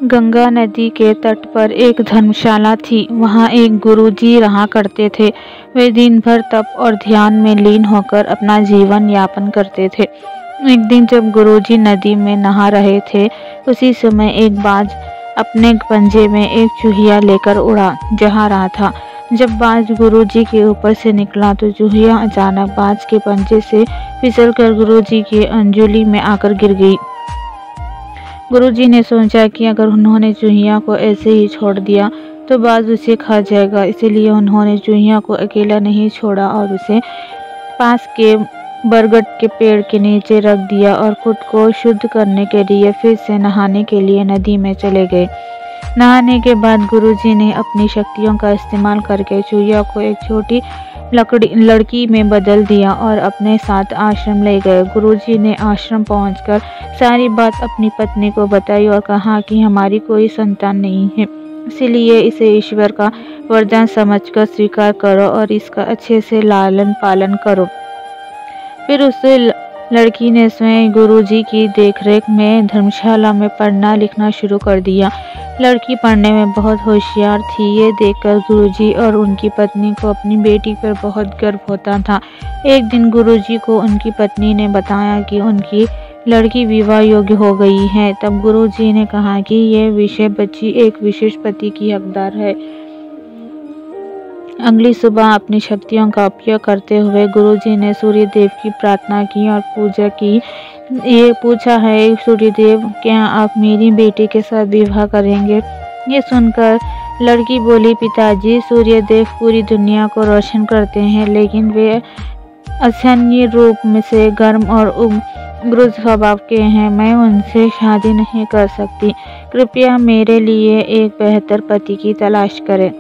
गंगा नदी के तट पर एक धर्मशाला थी। वहाँ एक गुरुजी रहा करते थे। वे दिन भर तप और ध्यान में लीन होकर अपना जीवन यापन करते थे। एक दिन जब गुरुजी नदी में नहा रहे थे, उसी समय एक बाज अपने पंजे में एक चूहिया लेकर उड़ा जा रहा था। जब बाज गुरुजी के ऊपर से निकला तो चूहिया अचानक बाज के पंजे से फिसलकर गुरुजी की अंजुली में आकर गिर गई। गुरुजी ने सोचा कि अगर उन्होंने चूहिया को ऐसे ही छोड़ दिया तो बाज उसे खा जाएगा, इसीलिए उन्होंने चूहिया को अकेला नहीं छोड़ा और उसे पास के बरगद के पेड़ के नीचे रख दिया और खुद को शुद्ध करने के लिए फिर से नहाने के लिए नदी में चले गए। नहाने के बाद गुरुजी ने अपनी शक्तियों का इस्तेमाल करके चूहिया को एक छोटी लड़की में बदल दिया और अपने साथ आश्रम ले गए। गुरुजी ने आश्रम पहुंचकर सारी बात अपनी पत्नी को बताई और कहा कि हमारी कोई संतान नहीं है, इसलिए इसे ईश्वर का वरदान समझकर स्वीकार करो और इसका अच्छे से लालन पालन करो। फिर उस लड़की ने स्वयं गुरुजी की देखरेख में धर्मशाला में पढ़ना लिखना शुरू कर दिया। लड़की पढ़ने में बहुत होशियार थी। ये देखकर गुरुजी और उनकी पत्नी को अपनी बेटी पर बहुत गर्व होता था। एक दिन गुरुजी को उनकी पत्नी ने बताया कि उनकी लड़की विवाह योग्य हो गई है। तब गुरुजी ने कहा कि ये विषय बच्ची एक विशेष पति की हकदार है। अगली सुबह अपनी शक्तियों का उपयोग करते हुए गुरुजी ने सूर्य देव की प्रार्थना की और पूजा की। ये पूछा है, सूर्यदेव क्या आप मेरी बेटी के साथ विवाह करेंगे? ये सुनकर लड़की बोली, पिताजी सूर्यदेव पूरी दुनिया को रोशन करते हैं, लेकिन वे असहनीय रूप में से गर्म और उग्र स्वभाव के हैं। मैं उनसे शादी नहीं कर सकती। कृपया मेरे लिए एक बेहतर पति की तलाश करें।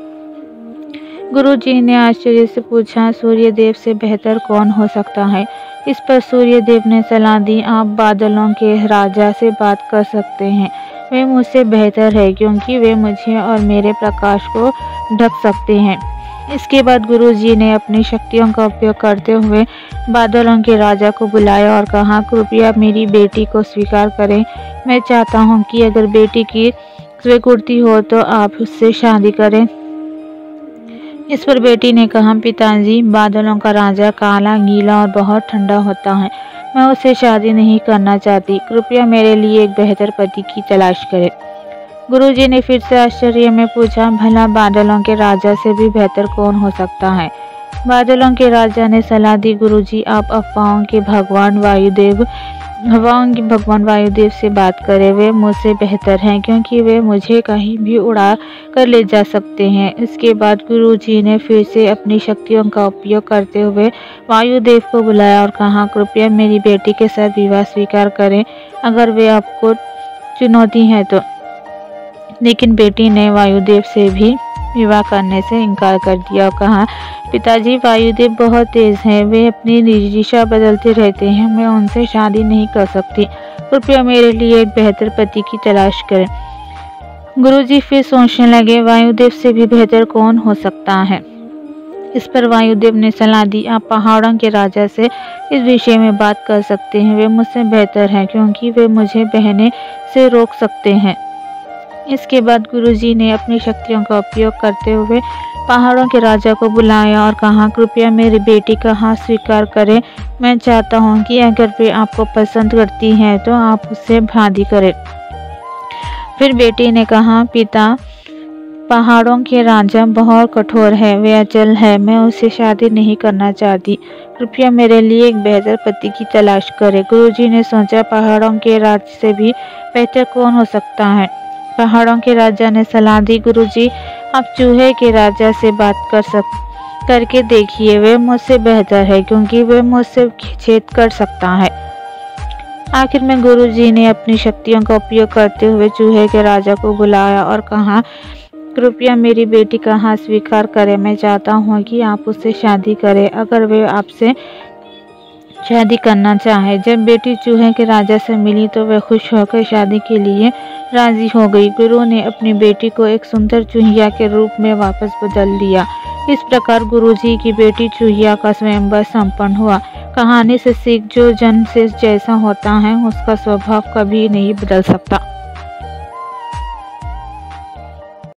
गुरुजी ने आश्चर्य से पूछा, सूर्यदेव से बेहतर कौन हो सकता है? इस पर सूर्यदेव ने सलाह दी, आप बादलों के राजा से बात कर सकते हैं। वे मुझसे बेहतर है क्योंकि वे मुझे और मेरे प्रकाश को ढक सकते हैं। इसके बाद गुरुजी ने अपनी शक्तियों का उपयोग करते हुए बादलों के राजा को बुलाया और कहा, कृपया मेरी बेटी को स्वीकार करें। मैं चाहता हूँ कि अगर बेटी की स्वीकृति हो तो आप उससे शादी करें। इस पर बेटी ने कहा, पिताजी बादलों का राजा काला, गीला और बहुत ठंडा होता है। मैं उससे शादी नहीं करना चाहती। कृपया मेरे लिए एक बेहतर पति की तलाश करें। गुरुजी ने फिर से आश्चर्य में पूछा, भला बादलों के राजा से भी बेहतर कौन हो सकता है? बादलों के राजा ने सलाह दी, गुरुजी आप हवाओं के भगवान वायुदेव से बात करें। वे मुझसे बेहतर हैं क्योंकि वे मुझे कहीं भी उड़ा कर ले जा सकते हैं। इसके बाद गुरुजी ने फिर से अपनी शक्तियों का उपयोग करते हुए वायुदेव को बुलाया और कहा, कृपया मेरी बेटी के साथ विवाह स्वीकार करें, अगर वे आपको चुनौती है तो। लेकिन बेटी ने वायुदेव से भी विवाह करने से इनकार कर दिया और कहा, पिताजी वायुदेव बहुत तेज हैं, वे अपनी दिशा बदलते रहते हैं, मैं उनसे शादी नहीं कर सकती। कृपया मेरे लिए एक बेहतर पति की तलाश करें। गुरुजी फिर सोचने लगे, वायुदेव से भी बेहतर कौन हो सकता है? इस पर वायुदेव ने सलाह दी, आप पहाड़ों के राजा से इस विषय में बात कर सकते हैं। वे मुझसे बेहतर हैं क्योंकि वे मुझे बहने से रोक सकते हैं। इसके बाद गुरुजी ने अपनी शक्तियों का उपयोग करते हुए पहाड़ों के राजा को बुलाया और कहा, कृपया मेरी बेटी का हाथ स्वीकार करें। मैं चाहता हूँ कि अगर वे आपको पसंद करती हैं तो आप उससे शादी करें। फिर बेटी ने कहा, पिता पहाड़ों के राजा बहुत कठोर है, वे अचल है, मैं उससे शादी नहीं करना चाहती। कृपया मेरे लिए एक बेहतर पति की तलाश करें। गुरुजी ने सोचा, पहाड़ों के राज से भी बेहतर कौन हो सकता है? पहाड़ों के राजा ने सलाह दी, गुरुजी आप चूहे के राजा से बात करके देखिए। वे मुझसे बेहतर है क्योंकि वे मुझसे छेद कर सकता है। आखिर में गुरुजी ने अपनी शक्तियों का उपयोग करते हुए चूहे के राजा को बुलाया और कहा, कृपया मेरी बेटी का हाथ स्वीकार करें। मैं चाहता हूँ कि आप उससे शादी करें, अगर वे आपसे शादी करना चाहे। जब बेटी चूहे के राजा से मिली तो वह खुश होकर शादी के लिए राजी हो गई। गुरु ने अपनी बेटी को एक सुंदर चूहिया के रूप में वापस बदल दिया। इस प्रकार गुरुजी की बेटी चूहिया का स्वयंवर संपन्न हुआ। कहानी से सीख, जो जन्म से जैसा होता है उसका स्वभाव कभी नहीं बदल सकता।